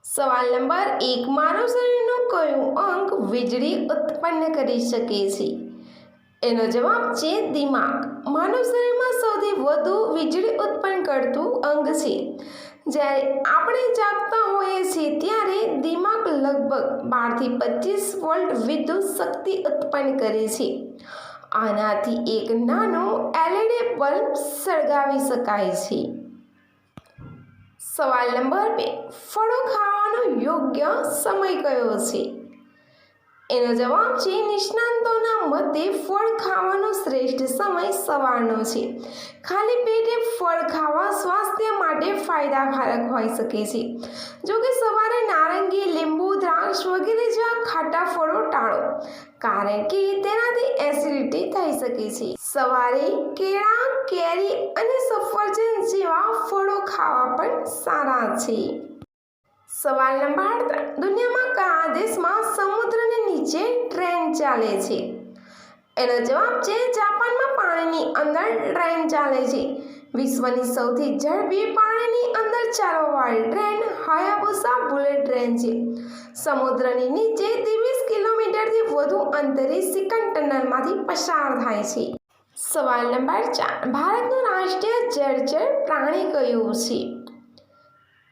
સવાલ નંબર 1, માનવ શરીરનું કયું અંગ વીજળી ઉત્પન્ન કરી શકે છે? એનો જવાબ છે દિમાગ. માનવ શરીરમાં સૌથી વધુ વીજળી ઉત્પન્ન કરતું અંગ છે. જ્યારે આપણે જાગતા હોઈએ છીએ ત્યારે દિમાગ લગભગ 12 થી 25 વોલ્ટ વિદ્યુત શક્તિ ઉત્પન્ન કરે છે. આનાથી એક નાનો LED બલ્બ સળગાવી શકાય છે. સવાલ નંબર 2, ફળો ખાવાનો યોગ્ય સમય કયો છે? એનો જવાબ છે નિષ્ણાતોના મતે ફળ ખાવાનો શ્રેષ્ઠ સમય સવારનો છે. ખાલી પેટે ફળ ખાવા સ્વાસ્થ્ય માટે ફાયદાકારક હોઈ શકે છે. જો કે સવારે નારંગી, લીંબુ, દ્રાક્ષ વગેરે જેવા ખાટા ફળો ટાળો, કારણ કે તેનાથી એસિડિટી થઈ શકે છે. સવારે કેળા, કેરી અને સફરજન જેવા ફળો ખાવા પણ સારા છે. સવાલ નંબર 3, દુનિયામાં કયા દેશમાં સમુદ્રની નીચે ટ્રેન ચાલે છે? એનો જવાબ છે જાપાનમાં પાણીની અંદર ટ્રેન ચાલે છે. વિશ્વની સૌથી ઝડપી પાણીની અંદર ચાલવાવાળી ટ્રેન હાયાબુસા બુલેટ ટ્રેન છે. સમુદ્રની નીચે 23 કિલોમીટરથી વધુ અંતરે સેકન્ડ ટનલમાંથી પસાર થાય છે. સવાલ નંબર 4, ભારતનું રાષ્ટ્રીય જળચર પ્રાણી કયું છે?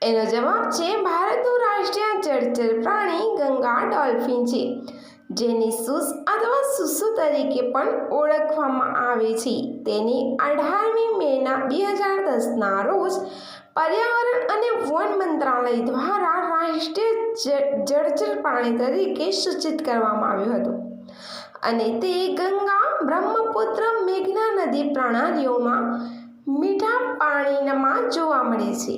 એનો જવાબ છે ભારતનું રાષ્ટ્રીય જળચર પ્રાણી ગંગા ડોલ્ફિન છે, જેને સૂસ અથવા સુસુ તરીકે પણ ઓળખવામાં આવે છે. તેની 18મી મેના 2010ના રોજ પર્યાવરણ અને વન મંત્રાલય દ્વારા રાષ્ટ્રીય જળચર પ્રાણી તરીકે સૂચિત કરવામાં આવ્યું હતું અને તે ગંગા, બ્રહ્મપુત્ર, મેઘના નદી પ્રણાલીઓમાં મીઠા પાણીમાં જોવા મળે છે.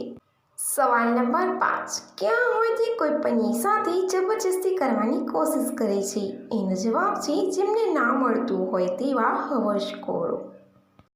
સવાલ નંબર 5, ક્યાં હોયથી કોઈ પની સાથે જબરજસ્તી કરવાની કોશિશ કરે છે? એનો જવાબ છે જેમને ના મળતું હોય તેવા હવસખોરો.